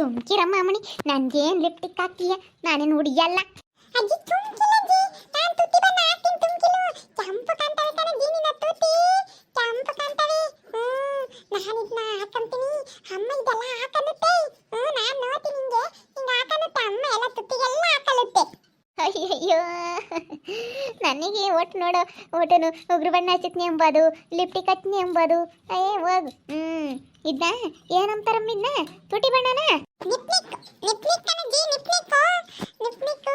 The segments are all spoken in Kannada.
ಸುಮ್ಕಿರಮ್ಮ ಅಮ್ಮಣಿ, ನನ್ಗೇನು ಲಿಪ್ಟಿಕ್ ಹಾಕ್ತೀಯ? ನಾನೇನು ಹುಡುಗಿಯಲ್ಲ. ಅಜ್ಜಿ ತುಮ್ಕಿಲ್ಲ ಅಜ್ಜಿ, ನಾನು ತುಟಿ ಬಣ್ಣ ಹಾಕ್ತೀನಿ ತುಮ್ಕಿಲು. ಕೆಂಪು ಕಾಣ್ತವೆ ಕಣಜ್ಜಿ ನಿನ್ನ ತುಟಿ, ಕೆಂಪು ಕಾಣ್ತವೆ. ನಾನು ಇದನ್ನ ಹಾಕಂತೀನಿ, ಅಮ್ಮ ಇದೆಲ್ಲ ಹಾಕನ್ನುತ್ತೆ. ನಾನು ನೋಡ್ತೀನಿ ಹಿಂಗೆ ಹಾಕನ್ನುತ್ತೆ ಅಮ್ಮ, ಎಲ್ಲ ತುಟಿಗೆಲ್ಲ ಹಾಕಲುತ್ತೆ. ಅಯ್ಯಯ್ಯೋ, ನನಗೆ ಒಟ್ಟು ನೋಡು, ಒಟ್ಟನು ಉಗುರು ಬಣ್ಣ ಹಚ್ಚತ್ನಿ ಎಂಬುದು, ಲಿಪ್ಟಿಕ್ ಹಚ್ನಿ ಎಂಬುದು. ಹೋಗು. ಇದನ್ನ ಏನಂತಾರಮ್ಮ, ಇದನ್ನ ತುಟಿ ಬಣ್ಣನ ನಿಪ್ನಿಕ್. ನಿಪ್ನಿಕ್ ಕಣಜ್ಜಿ, ನಿಪ್ನಿಕ್ ನಿಪ್ನಿಕ್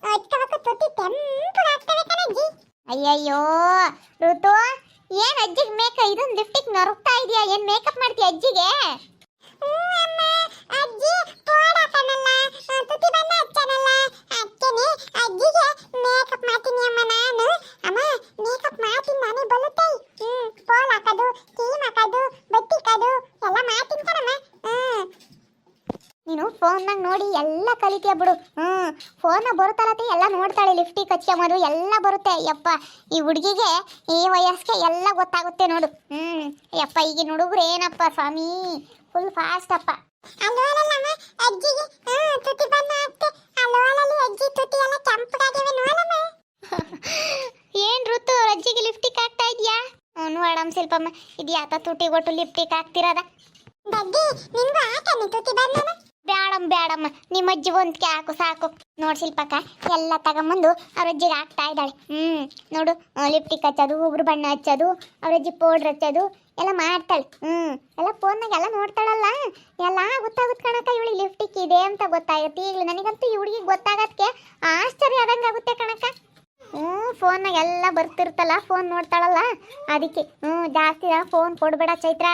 ಹಚ್ಕೋಬೇಕು, ತುಟಿ ಕೆಂಪಗಾಗ್ತವೆ ಕಣಜ್ಜಿ. ಅಯ್ಯಯ್ಯೋ ಋತು, ಏನ್ ಅಜ್ಜಿಗೆ ಇದೊಂದು ಲಿಪ್ಟಿಕ್ ನರುಕ್ತಾ ಇದೆಯಾ? ಏನ್ ಮೇಕಪ್ ಮಾಡ್ತೀಯ ಅಜ್ಜಿಗೆ? ಅಮ್ಮ, ಅಜ್ಜಿ ಪೋಡ ಕಣಲ್ಲ, ತುಟಿ ಬಣ್ಣ ಹಚ್ಚನಲ್ಲ, ಅಕ್ಕನೆ ಅಜ್ಜಿಗೆ ಮೇಕಪ್ ಮಾಡ್ತೀನಿ ಅಮ್ಮ ನಾನು. ಅಮ್ಮ ಮೇಕಪ್ ಮಾಡ್ತೀನಿ ನಾನೇ ಬರುತ್ತೆ. ಪೋಲ್ ಹಾಕೋದು, ಕ್ರೀಮ್ ಹಾಕೋದು, ಬಟ್ಟಿ ಹಾಕೋದು ಎಲ್ಲ ಮಾಡ್ತೀನಿ ಕಣಮ್ಮ. ನೀನು ಫೋನ್ನಾಗ ನೋಡಿ ಎಲ್ಲ ಕಲಿತೀಯ ಬಿಡು. ಫೋನ್ನ ಬರುತ್ತಲ್ಲತ್ತೆ, ಎಲ್ಲ ನೋಡ್ತಾಳೆ, ಲಿಫ್ಟಿಗೆ ಹಚ್ಕೊಂಬೋದು ಎಲ್ಲ ಬರುತ್ತೆ. ಯಪ್ಪ, ಈ ಹುಡುಗಿಗೆ ಈ ವಯಸ್ಸಿಗೆ ಎಲ್ಲ ಗೊತ್ತಾಗುತ್ತೆ ನೋಡು. ಯಪ್ಪ, ಈಗಿನ ಹುಡುಗರು ಏನಪ್ಪ ಸ್ವಾಮಿ, ಫುಲ್ ಫಾಸ್ಟ್ ಅಪ್ಪ. ಅಲ್ಲೋಲಮ್ಮ ಅಜ್ಜಿಗೆ ತುಟಿ ಬಣ್ಣ ಹಾಕ್ತೆ, ಅಲ್ಲೋಲಲ್ಲಿ ಅಜ್ಜಿ ತುಟಿ ಎಲ್ಲ ಕೆಂಪಗಾಗಿವೆ ನೋಡಮ್ಮ. ಏನ್ ಋತು, ಅಜ್ಜಿಗೆ ಲಿಫ್ಟಿಕ್ ಹಾಕ್ತಾ ಇದೆಯಾ? ನೋಡಮ್ಮ ಶಿಲ್ಪಮ್ಮ, ಇದು ಯಾತ ತುಟಿ ಒಟ್ಟು ಲಿಫ್ಟಿಕ್ ಹಾಕ್ತಿರೋದ? ದಡ್ಡಿ ನಿಂಗೂ ಹಾಕನಿ ತುಟಿ ಬಣ್ಣನ? ಬೇಡಮ್ಮ, ನಿಮ್ಮ ಅಜ್ಜಿ ಒಂದ್ಕೆ ಹಾಕು ಸಾಕು. ನೋಡ್ ಶಿಲ್ಪಕ್ಕ, ಎಲ್ಲ ತಗೊಂಬಂದು ಅವ್ರ ಅಜ್ಜಿಗೆ ಹಾಕ್ತಾ ಇದ್ದಾಳೆ. ನೋಡು, ಲಿಪ್ಟಿಕ್ ಹಚ್ಚೋದು, ಉಗುರು ಬಣ್ಣ ಹಚ್ಚೋದು, ಅವ್ರ ಅಜ್ಜಿ ಪೌಡ್ರ್ ಹಚ್ಚೋದು ಎಲ್ಲ ಮಾಡ್ತಾಳೆ. ಎಲ್ಲ ಫೋನ್ನಾಗ ಎಲ್ಲ ನೋಡ್ತಾಳಲ್ಲ, ಎಲ್ಲ ಗೊತ್ತಾಗುತ್ತೆ ಕಣಕ್ಕ. ಇವಳಿಗೆ ಲಿಪ್ಟಿಕ್ ಇದೆ ಅಂತ ಗೊತ್ತಾಗುತ್ತೆ. ಈಗಲೂ ನನಗಂತೂ ಈ ಹುಡುಗಿಗೆ ಗೊತ್ತಾಗಕ್ಕೆ ಆಶ್ಚರ್ಯ ಆದಂಗೆ ಆಗುತ್ತೆ ಕಣಕ್ಕ. ಫೋನ್ನಾಗ ಎಲ್ಲ ಬರ್ತಿರ್ತಲ್ಲ, ಫೋನ್ ನೋಡ್ತಾಳಲ್ಲ ಅದಕ್ಕೆ. ಜಾಸ್ತಿ ಫೋನ್ ಕೊಡಬೇಡ ಚೈತ್ರ.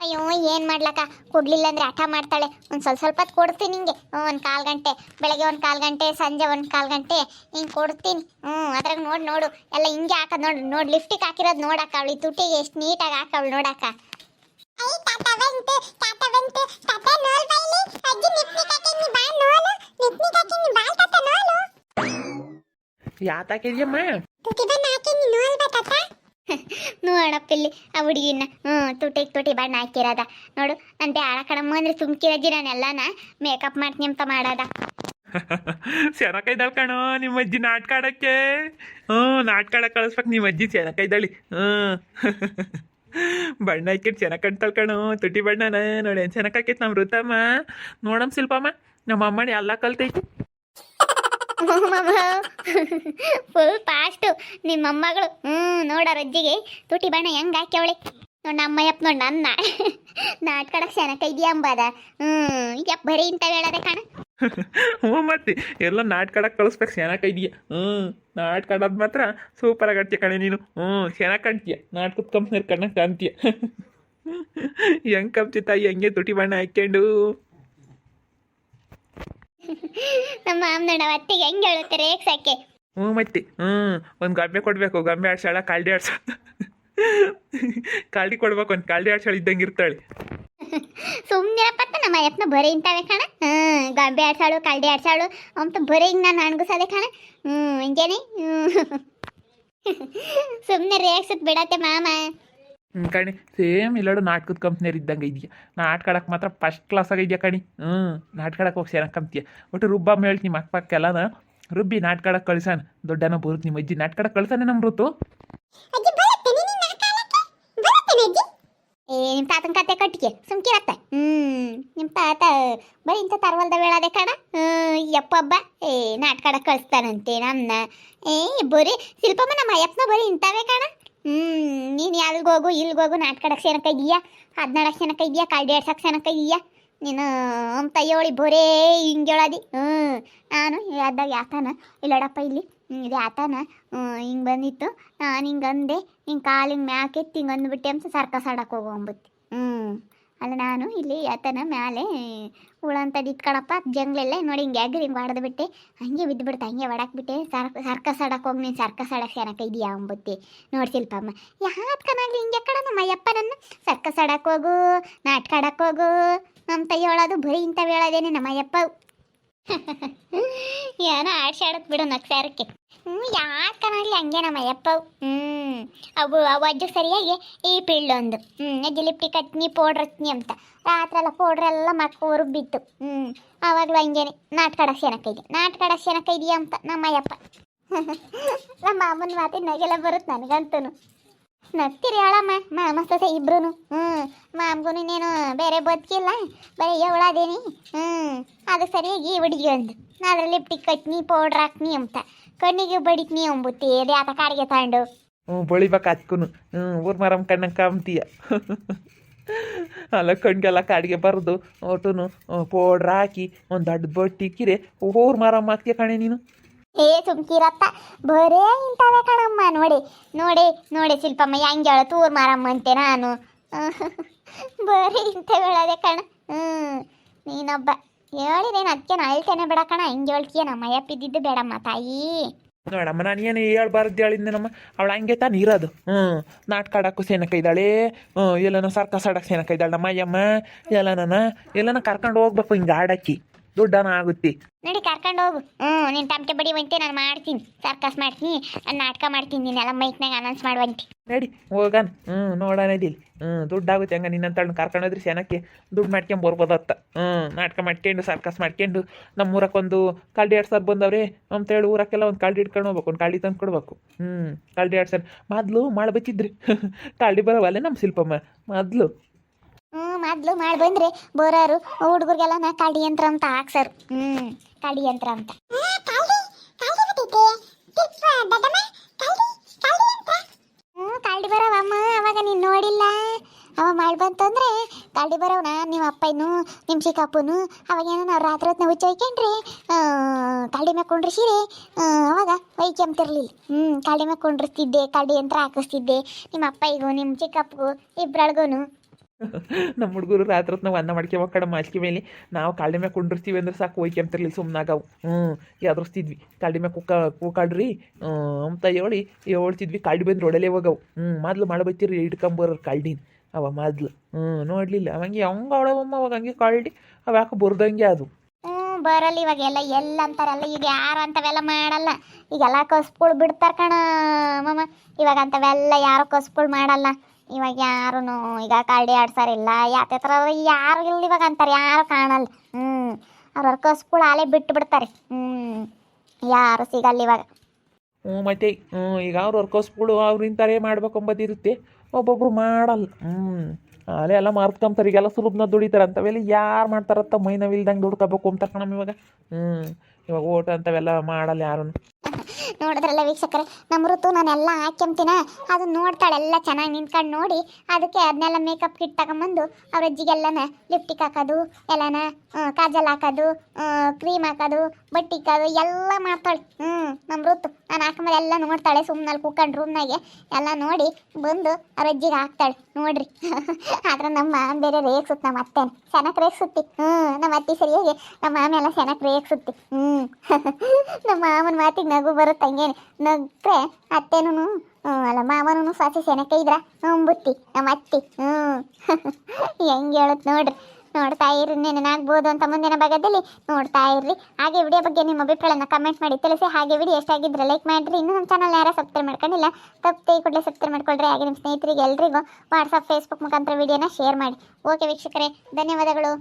ಅಯ್ಯೋ, ಏನು ಮಾಡ್ಲಕ್ಕ, ಕೊಡ್ಲಿಲ್ಲ ಅಂದರೆ ಹಠ ಮಾಡ್ತಾಳೆ. ಒಂದು ಸ್ವಲ್ಪ ಹೊತ್ತು ಕೊಡ್ತೀನಿ ನಿಂಗೆ, ಒಂದು 1/4 ಗಂಟೆ, ಬೆಳಗ್ಗೆ 1/4 ಗಂಟೆ, ಸಂಜೆ 1/4 ಗಂಟೆ ಹಿಂಗೆ ಕೊಡ್ತೀನಿ. ಅದ್ರಾಗ ನೋಡು ಎಲ್ಲ ಹಿಂಗೆ ಹಾಕೋದು ನೋಡಿ ಲಿಫ್ಟಿಗೆ ಹಾಕಿರೋದು ನೋಡಕ್ಕ. ಅವಳಿ ತುಟಿಗೆ ಎಷ್ಟು ನೀಟಾಗಿ ಹಾಕವಳು ನೋಡಕ್ಕ. ಯಾತಾಕಿದ್ಯಮ್ಮ? ನೋಡಪ್ಪಿಲ್ಲಿ ಆ ಹುಡುಗಿನ ತುಟಿ ಬಣ್ಣ ಹಾಕಿರೋದ ನೋಡು. ನಾನು ಬ್ಯಾಡ ಕಣಮ್ಮ ಅಂದ್ರೆ ಸುಮ್ಕಿರಜ್ಜಿ, ನಾನೆಲ್ಲಾನ ಮೇಕಪ್ ಮಾಡ್ತೀನಿ ಅಂತ ಮಾಡೋದ. ಚೆನ್ನಾಗಿದ್ದಾಳೆ ಕಣೋ ನಿಮ್ಮ ಅಜ್ಜಿ ನಾಟಕ ಆಡಕ್ಕೆ. ನಾಟಕ ಆಡಕ್ಕೆ ಕಳಿಸ್ಬೇಕು ನಿಮ್ಮ ಅಜ್ಜಿ, ಚೆನ್ನಾಗಿದ್ದಾಳಿ. ಬಣ್ಣ ಹಾಕಿಟ್ಟು ಚೆನ್ನಾಗಿ ಕಾಣ್ತಾಳೆ ಕಣೋ, ತುಟಿ ಬಣ್ಣನ ನೋಡಿ ಏನು ಚೆನ್ನಾಗಿ ಹಾಕೈತೆ ನಮ್ಮ ಋತಮ್ಮ. ನೋಡಮ್ಮ ಶಿಲ್ಪಮ್ಮ, ನಮ್ಮ ಅಮ್ಮನ ಎಲ್ಲ ಕಲ್ತೈತಿ. ಫುಲ್ ಫಾಸ್ಟು ನಿಮ್ಮ ಅಮ್ಮಗಳು. ನೋಡೋರ ಅಜ್ಜಿಗೆ ತುಟಿ ಬಣ್ಣ ಹೆಂಗೆ ಹಾಕ್ಯವಳೆ ನೋಡಿ. ನಮ್ಮಯ್ಯಪ್ಪ ನೋಡಿ ನನ್ನ ನಾಟ್ಕಡಕ್ಕೆ ಚೆನ್ನಾಗಿ ಇದೆಯಾ ಅಂಬಾದ. ಯಪ್ಪ ಬರೀ ಇಂಥವು ಹೇಳೋದೆ ಕಣ. ಮತ್ತೆ ಎಲ್ಲ ನಾಟ್ಕಡಕ್ಕೆ ಕಳಿಸ್ಬೇಕು, ಚೆನ್ನಾಗಿ ಇದೆಯಾ. ನಾಟಕ ಆಡೋದು ಮಾತ್ರ ಸೂಪರಾಗಿ ಆಡ್ತೀಯ ಕಣೆ ನೀನು. ಚೆನ್ನಾಗಿ ಕಾಣ್ತೀಯ, ನಾಟಕದ ಕಂಪ್ನಿಯವ್ರು ಕಣ್ಣಕ್ಕೆ ಕಾಣ್ತೀಯ. ಹೆಂಗೆ ಕಂಪ್ತಿ ತಾಯಿ, ಹಂಗೆ ತುಟಿ ಬಣ್ಣ ಹಾಕ್ಕೊಂಡು. ನಮ್ಮ ಮಾಮನೋಡ ಅತ್ತಿಗೆ ಹೆಂಗೆ ಹೇಳುತ್ತೆ ರೇಕ್ಸಕ್ಕೆ. ಮತ್ತೆ ಒಂದು ಗೊಂಬೆ ಕೊಡಬೇಕು, ಗೊಂಬೆ ಆಡ್ಸಾಳ, ಕಾಲ್ಡಿ ಆಡ್ಸ, ಕಾಲ್ಡಿ ಕೊಡ್ಬೇಕು, ಒಂದು ಕಾಲ್ಡಿ ಆಡ್ಸಾಳ ಇದ್ದಂಗೆ ಇರ್ತಾಳೆ. ಸುಮ್ಮನಿರಪ್ಪತ್ತ, ನಮ್ಮ ಅಯ್ಯಪ್ಪನ ಬರೀ ಇಂತಾವೆ ಕಣ. ಗೊಂಬೆ ಆಡ್ಸಾಳು, ಕಾಲ್ಡಿ ಆಡ್ಸಾಳು ಅಂತ ಬರೀ ಹಿಂಗೆ ನಾನು ಅಣ್ಗಿಸೋದೆ ಕಣ. ಹಿಂಗೇನೆ ಸುಮ್ಮನೆ ರೇಕ್ಸತ್ ಬಿಡತ್ತೆ ಮಾಮ. ಕಣಿ ಸೇಮ್ ಇಲ್ಲಾಡು ನಾಟಕದ ಕಂಪ್ನಿಯರ್ ಇದ್ದಂಗೆ ಇದೆಯಾ. ನಾಟಕ ಆಡಕ್ಕೆ ಮಾತ್ರ ಫಸ್ಟ್ ಕ್ಲಾಸ್ ಆಗಿದೆಯಾ ಕಣಿ. ನಾಟಕ ಆಡಕ್ಕೆ ಹೋಗಿ ಚೆನ್ನಾಗಿ ಕಂಪ್ತೀಯ. ಒಟ್ಟು ರುಬ್ಬಮ್ಮ ಹೇಳ್ತೀನಿ ಮಕ್ಕಕ್ಕೆಲ್ಲನ ರುಬ್ಬಿ ನಾಟಕ ಆಡಕ್ಕೆ ಕಳ್ಸಾನ. ದೊಡ್ಡನ ಬರುತ್ತೆ ನಿಮ್ಮ ಅಜ್ಜಿ, ನಾಟಕ ಆಡಕ್ಕೆ ಕಳ್ಸಾನೆ ನಮ್ಮ ಋತು. ನಿಮ್ಮ ತಾತನ ಕತೆ ಕಟ್ಟಿಗೆ ಸುಮ್ಕಿರತ್ತ. ನಿಮ್ಮ ತಾತ ಬರೀ ಇಂಥ ತರವಲ್ದ ಹೇಳೋದೆ ಕಣ. ಯಪ್ಪ ಹಬ್ಬ ನಾಟಕ ಆಡಕ್ಕೆ ಕಳಿಸ್ತಾನಂತೆ ನಮ್ಮನ್ನ. ಬರೀ ಶಿಲ್ಪಮ್ಮ ನಮ್ಮ ಅಯ್ಯಪ್ಪನ ಬರೀ ಇಂಥವೇ ಕಣ. ನೀನು ಅಲ್ಗೋಗು ಇಲ್ಗೋಗು ನಾಟಕ ಆಡಕ್ಕೆ ಸೇನಕ ಇದೆಯಾ, 14 ಜನಕ ಇದೆಯಾ, ಕಾಲ್ಡಿ ಆಡ್ಸಕ್ಕೆ ಸೇನಕ ಇದೆಯಾ ನೀನು ಅಂತ ಹೇಳಿ ಬರೇ ಹಿಂಗೆ ಹೇಳೋದಿ. ನಾನು ಅದಾಗ ಯಾತನ ಇಲ್ಲಡಪ್ಪ ಇಲ್ಲಿ ಇದು ಯಾತನ ಹಿಂಗೆ ಬಂದಿತ್ತು, ನಾನು ಹಿಂಗೆ ಅಂದೆ, ಹಿಂಗೆ ಕಾಲಿಂಗ್ ಮ್ಯಾಕೆತ್ತಿ ಹಿಂಗೆ ಅಂದ್ಬಿಟ್ಟೆ ಅಂತ ಸರ್ಕಸ್ ಆಡಕ್ಕೆ ಹೋಗೋಂಬತ್ತಿ. ಅಲ್ಲ ನಾನು ಇಲ್ಲಿ ಯಾತನ ಮ್ಯಾಲೆ ಹುಳ ಅಂತ ಇಟ್ಕೊಳಪ್ಪ ಜಂಗ್ಲೆಲ್ಲ ನೋಡಿ ಹಿಂಗೆ ಎಗ್ರಿ ಹಿಂಗೆ ಹೊಡೆದು ಬಿಟ್ಟೆ, ಹಂಗೆ ಬಿದ್ದುಬಿಡ್ತೆ, ಹಂಗೆ ಹೊಡಕ್ಬಿಟ್ಟೆ. ಸರ್ಕಸ್ ಆಡಕ್ಕೆ ಹೋಗಿ ನೀನು ಸರ್ಕಸ್ ಆಡಕ್ಕೆ ಏನಕ್ಕ ಇದೆಯಾ ಅಂಬತ್ತಿ. ನೋಡಿ ಶಿಲ್ಪಮ್ಮ, ಯಾತ್ಕನಾಗ್ಲಿ ಹಿಂಗೆ ಕಡ ನಮ್ಮ ಅಯ್ಯಪ್ಪ ನನ್ನ ಸರ್ಕಸ್ ಆಡಕ್ಕೆ ಹೋಗು, ನಾಟಕ ಆಡಕ್ಕೆ ಹೋಗು ಅಂತ ಹೇಳೋದು ಬರೀ ಇಂಥವು ಹೇಳೋದೇನೆ ನಮ್ಮ ಅಯ್ಯಪ್ಪ. ಏನೋ ಆಡ್ಸಾಡತ್ ಬಿಡು ನಕ್ಸಾರಕ್ಕೆ. ಯಾಕನಾಗ್ಲಿ ಹಂಗೆ ನಮ್ಮ ಅಯ್ಯಪ್ಪ. ಅವು ಅಜ್ಜು ಸರಿಯಾಗಿ ಈ ಪಿಳ್ಳೊಂದು ಅಜ್ಜಿ ಲಿಪ್ಟಿಕ್ ಹತ್ನಿ ಪೌಡ್ರ್ ಹತ್ನಿ ಅಂತ ರಾತ್ರಿ ಎಲ್ಲ ಪೌಡ್ರೆಲ್ಲ ಮಕ್ಕ ರುಬ್ಬಿತ್ತು. ಆವಾಗಲೂ ಹಂಗೇನೆ ನಾಟ್ಕಡ ಶೇನಕ್ಕ ಇದೆಯಾ ಅಂತ ನಮ್ಮ ಅಯ್ಯಪ್ಪ. ನಮ್ಮ ಮಾಮನ ಮಾತಿನ ನಗೆಲ್ಲ ಬರುತ್ತೆ ನನಗಂತೂ. ನಗ್ತೀರಿ ಹೇಳಮ್ಮ ಮಾಮ ಸೊಸೆ ಇಬ್ರು. ಮಾಮಗೂ ಇನ್ನೇನು ಬೇರೆ ಬದುಕಿಲ್ಲ, ಬರೀ ಎವಳಾದೇನಿ. ಅದು ಸರಿಯಾಗಿ ಹುಡುಗಿ ಒಂದು ಅದ್ರ ಲಿಪ್ಟಿಕ್ ಹಚ್ನಿ ಪೌಡ್ರ್ ಹಾಕ್ನಿ ಅಂತ ಕಣ್ಣಿಗೆ ಬಡಿಕ್ನಿ ಅಂಬುತ್ತಿ ಅದೇ ಆತ ಕಾಡಿಗೆ ತಗೊಂಡು. ಬಳಿಬೇಕು ಹಚ್ಕೊನು ಊರ್ ಮರಮ್ ಕಣ್ಣಂಗೆ ಕಾಮ್ತೀಯ. ಅಲ್ಲ ಕಣ್ಗೆಲ್ಲ ಕಾಡಿಗೆ ಬರೋದು ಒಟ್ಟುನು ಪೌಡ್ರ್ ಹಾಕಿ ಒಂದು ದೊಡ್ಡ ಬಟ್ಟಿಕ್ಕಿರೆ ಊರ್ ಮರಮ್ ಹಾಕ್ತೀಯ ಕಣೆ ನೀನು. ಸುಮ್ಕಿರತ್ತ ಬರೇ ಇಂಥವೇ ಕಣಮ್ಮ. ನೋಡಿ ಶಿಲ್ಪಮ್ಮ ಹೆಂಗೆ ಹೇಳತ್ತು ಊರ್ ಮಾರಮ್ಮ ಅಂತೆ ನಾನು. ಬರೀ ಇಂಥವು ಹೇಳೋದೆ ಕಣ. ನೀನೊಬ್ಬ ಹೇಳಿದೇನು ಅದಕ್ಕೆ ನಾ ಅಳ್ತೇನೆ ಬೇಡ ಕಣ. ಹಿಂಗೆ ಹೇಳ್ತೀಯ ನಮ್ಮ ಅಯ್ಯಪ್ಪಿದ್ದು ಬೇಡಮ್ಮ ತಾಯಿ. ನೋಡಮ್ಮ ನಾನು ಏನು ಹೇಳ್ಬಾರ್ದು ಹೇಳಿದ್ದೆ ನಮ್ಮ ಅವಳು ಹಂಗೆ ತಾನು ಇರೋದು. ನಾಟಕ ಆಡೋಕ್ಕೂ ಸೇನಕ್ಕ ಇದ್ದಾಳೆ, ಎಲ್ಲನ ಸರ್ಕಸ್ ಆಡೋಕೆ ಸೇನಕ್ಕ ಇದ್ದಾಳೆ ನಮ್ಮ ಅಯ್ಯಮ್ಮ. ಎಲ್ಲನ ಕರ್ಕೊಂಡು ಹೋಗ್ಬೇಕು ಹಿಂಗೆ ಆಡಕ್ಕಿ ದುಡ್ಡನ ಆಗುತ್ತೆ. ನಡಿ ಕರ್ಕೊಂಡು ಹೋಗು. ನೀನು ತಮಟೆ ಬಡಿವಂತೆ ನಾನು ಮಾಡ್ತೀನಿ, ಸರ್ಕಸ್ ಮಾಡ್ತೀನಿ, ನಾನು ನಾಟಕ ಮಾಡ್ತೀನಿ, ನೀನೆಲ್ಲ ಮೈಕ್ನಾಗ ಅನೌನ್ಸ್ ಮಾಡುವಂತೆ. ನಡಿ ಹೋಗಣ. ನೋಡೋಣ ಇದಿಲ್ಲ. ದುಡ್ಡಾಗುತ್ತೆ ಹಂಗೆ ನಿನ್ನಂತಳ್ನ ಕರ್ಕೊಂಡು ಹೋದ್ರಿ ಸೇನಕ್ಕೆ ದುಡ್ಡು ಮಾಡ್ಕೊಂಬರ್ಬೋದತ್ತ. ನಾಟಕ ಮಾಡ್ಕೊಂಡು ಸರ್ಕಸ್ ಮಾಡ್ಕೊಂಡು ನಮ್ಮ ಊರಕ್ಕೊಂದು ಕಳ್ಳಿ ಆಡ್ಸೋರು ಬಂದವ್ರೆ ಅಂತೇಳಿ ಊರಕ್ಕೆಲ್ಲ ಒಂದು ಕಳ್ಳಿ ಹಿಡ್ಕೊಂಡು ಹೋಗ್ಬೇಕು, ಒಂದು ಕಳ್ಳಿ ತಂದು ಕೊಡ್ಬೇಕು. ಕಳ್ಳಿ ಆಡ್ಸೋರು ಮೊದಲು ಮಾಡ್ಬೇಕಿದ್ರಿ. ಕಳ್ಳಿ ಬರೋವಲ್ಲೇ ನಮ್ಮ ಶಿಲ್ಪಮ್ಮ ಮೊದಲು. ಮೊದಲು ಮಾಡಿ ಬಂದರೆ ಬೋರಾರು ಹುಡುಗರಿಗೆಲ್ಲ ನಾ ಕಳ್ಳಿ ಯಂತ್ರ ಅಂತ ಹಾಕ್ಸರು. ಕಳ್ಳಿ ಯಂತ್ರ ಅಂತ ಕಳ್ಳಿ ಬರವಮ್ಮ. ಅವಾಗ ನೀನು ನೋಡಿಲ್ಲ, ಅವ ಮಾಡಿ ಬಂತಂದ್ರೆ ಕಳ್ಳಿ ಬರವನ ನಿಮ್ಮ ಅಪ್ಪಯ್ಯನು ನಿಮ್ಮ ಚಿಕ್ಕಪ್ಪನು. ಅವಾಗೇನೋ ನಾವು ರಾತ್ರಿ ಹೊತ್ತಿನ ಹುಚ್ಚ ಹೊಯ್ಕೊಂಡ್ರಿ ಕಳ್ಳಿ ಮ್ಯಾಗ ಕುಂಡ್ರಿಸಿರಿ. ಅವಾಗ ಹೊಯ್ಕೊಂತಿರ್ಲಿಲ್ಲ. ಕಳ್ಳಿ ಮ್ಯಾಗ ಕುಂಡ್ರಿಸ್ತಿದ್ದೆ, ಕಳ್ಳಿ ಯಂತ್ರ ಹಾಕಿಸ್ತಿದ್ದೆ ನಿಮ್ಮ ಅಪ್ಪಯ್ಯಗೂ ನಿಮ್ಮ ಚಿಕ್ಕಪ್ಪಗೂ ಇಬ್ಬರಳ್ಗೂ. ನಮ್ಮ ಹುಡುಗರು ರಾತ್ರಿ ಹೊತ್ತು ನಾವು ಅನ್ನ ಮಾಡ್ಕೊಂಬ ಕಡೆ ಮಾಸ್ಕಿ ಮೇಲೆ ನಾವು ಕಾಳಿ ಮ್ಯಾಗ ಕುಂಡಿರ್ತೀವಿ ಅಂದ್ರೆ ಸಾಕು ಹೋಯ್ಕೊಂತಿರ್ಲಿ ಸುಮ್ಮನಾಗವು. ಯಾವ್ದ್ರಸ್ತಿದ್ವಿ ಕಾಳಿ ಮ್ಯಾಗ ಕೂಕಾಡ್ರಿ ಅಂತ ಹೇಳ್ತಿದ್ವಿ. ಕಾಳಿ ಬಂದ್ರೆ ಒಡಲೆ ಹೋಗವು. ಮೊದಲು ಮಾಡಬತ್ತೀರಿ ಹಿಡ್ಕೊಂಬರೋರು ಕಾಳ್ಡಿನ ಅವ ಮೊದಲು. ನೋಡಲಿಲ್ಲ ಅವಂಗೆ ಹೆಂಗೆ ಅವಳವಮ್ಮ ಅವಾಗ ಹಂಗೆ ಕಾಳ್ಡಿ ಅವ ಯಾಕೆ ಬರ್ದಂಗೆ ಅದು. ಬರಲ್ಲ ಇವಾಗೆಲ್ಲ ಎಲ್ಲ ಅಂತಾರಲ್ಲ. ಈಗ ಯಾರು ಅಂಥವೆಲ್ಲ ಮಾಡಲ್ಲ. ಈಗೆಲ್ಲ ಕಸ್ಗಳು ಬಿಡ್ತಾರೆ ಕಣ ಮಮ್ಮ. ಇವಾಗ ಅಂಥವೆಲ್ಲ ಯಾರು ಕಸ್ಗಳು ಮಾಡಲ್ಲ. ಇವಾಗ ಯಾರು ಈಗ ಕಳ್ಳಿ ಆಡ್ಸಾರಿಲ್ಲ, ಯಾತೆ ಥರ ಯಾರು ಇಲ್ಲ ಇವಾಗ ಅಂತಾರೆ, ಯಾರು ಕಾಣಲ್ಲ. ಅವ್ರವ್ರ ಕಸ್ಗಳು ಆಲೇ ಬಿಟ್ಟು ಬಿಡ್ತಾರೆ. ಯಾರು ಸಿಗಲ್ಲ ಇವಾಗ. ಮತ್ತೆ ಈಗ ಅವ್ರವ್ರ ಕಸ್ಗಳು ಅವ್ರು ಇಂತಾರೆ ಮಾಡ್ಬೇಕಂಬದಿರುತ್ತೆ, ಒಬ್ಬೊಬ್ರು ಮಾಡಲ್ಲ. ಅಲ್ಲೇ ಎಲ್ಲ ಮಾರ್ಕೊಂತಾರೆ. ಈಗೆಲ್ಲ ಸುಲಭನ ದುಡಿತಾರೆ. ಅಂಥವೆಲ್ಲ ಯಾರು ಮಾಡ್ತಾರತ್ತ ಮೈ ನೋವಿಲ್ದಂಗೆ ದುಡ್ಕೋಬೇಕು ಅಂತಾರೆ ಕಣಮ್ಮ ಇವಾಗ. ಇವಾಗ ಓಟ್ ಅಂಥವೆಲ್ಲ ಮಾಡಲ್ಲ ಯಾರು. ನೋಡಿದ್ರಲ್ಲ ವೀಕ್ಷಕರೇ, ನಮ್ಮ ಋತು ನಾನೆಲ್ಲ ಹಾಕ್ಯಂತೀನ ಅದು ನೋಡ್ತಾಳೆ. ಎಲ್ಲ ಚೆನ್ನಾಗಿ ನಿಂತ್ಕೊಂಡು ನೋಡಿ ಅದಕ್ಕೆ ಅದನ್ನೆಲ್ಲ ಮೇಕಪ್ ಕಿಟ್ ತಗೊಂಬಂದು ಅವ್ರ ಅಜ್ಜಿಗೆಲ್ಲನ ಲಿಪ್ಟಿಕ್ ಹಾಕೋದು, ಎಲ್ಲನ ಕಾಜಲ್ ಹಾಕೋದು, ಕ್ರೀಮ್ ಹಾಕೋದು, ಬಟ್ಟೆ ಇಕ್ಕೋದು ಎಲ್ಲ ಮಾಡ್ತಾಳೆ. ನಮ್ಮ ಋತು ನಾನು ಹಾಕೊಂಬಲ್ಲಿ ಎಲ್ಲ ನೋಡ್ತಾಳೆ. ಸುಮ್ಮನಲ್ಲಿ ಕೂತ್ಕೊಂಡು ರೂಮ್ನಾಗೆ ಎಲ್ಲ ನೋಡಿ ಬಂದು ಅವ್ರ ಅಜ್ಜಿಗೆ ಹಾಕ್ತಾಳೆ ನೋಡ್ರಿ. ಆದ್ರೆ ನಮ್ಮ ಮಾಮ ಬೇರೆ ರೇಗ್ಸುತ್ತೆ. ನಮ್ಮ ಅತ್ತೇನು ಚೆನ್ನಾಗಿ ರೇಗ್ಸುತ್ತಿ. ನಮ್ಮ ಅತ್ತಿ ಸರಿಯಾಗಿ ನಮ್ಮ ಮಾಮ ಎಲ್ಲ ಚೆನ್ನಾಗಿ ರೇಗ್ಸುತ್ತಿ. ನಮ್ಮ ಮಾಮನ ಮಾತಿಗೆ ನಗು ಬರುತ್ತೆ. ಹಂಗೇನೆ ನಗ್ರೆ ಅತ್ತೇನು ಅಲ್ಲ ಮಾಮನೂ ಸಾಸಿ ಸೆನಕ ಇದ್ರ ಬುತ್ತಿ ನಮ್ಮ ಅತ್ತಿ. ಹೆಂಗೆ ಹೇಳುತ್ತೆ ನೋಡ್ರಿ. ನೋಡ್ತಾ ಇರ್ರಿ, ನೆನನಾಗ್ಬೋದು ಅಂತ ಮುಂದಿನ ಭಾಗದಲ್ಲಿ ನೋಡ್ತಾ ಇರ್ರಿ. ಹಾಗೆ ವಿಡಿಯೋ ಬಗ್ಗೆ ನಿಮ್ಮ ಅಭಿಪ್ರಾಯನ ಕಮೆಂಟ್ ಮಾಡಿ ತಿಳಿಸಿ. ಹಾಗೆ ವಿಡಿಯೋ ಎಷ್ಟಾಗಿದ್ರೆ ಲೈಕ್ ಮಾಡಿರಿ. ಇನ್ನೂ ನಮ್ಮ ಚಾನಲ್ ಯಾರು ಸಬ್ಸ್ಕ್ರೈಬ್ ಮಾಡ್ಕೊಂಡಿಲ್ಲ ತಪ್ಪದೆ ಕೂಡಲೇ ಸಬ್ಸ್ಕ್ರೈಬ್ ಮಾಡ್ಕೊಳ್ರಿ. ಹಾಗೆ ನಿಮ್ಮ ಸ್ನೇಹಿತರಿಗೆ ಎಲ್ರಿಗೂ ವಾಟ್ಸಪ್ ಫೇಸ್ಬುಕ್ ಮುಖಾಂತರ ವಿಡಿಯೋನ ಶೇರ್ ಮಾಡಿ. ಓಕೆ ವೀಕ್ಷಕರೇ, ಧನ್ಯವಾದಗಳು.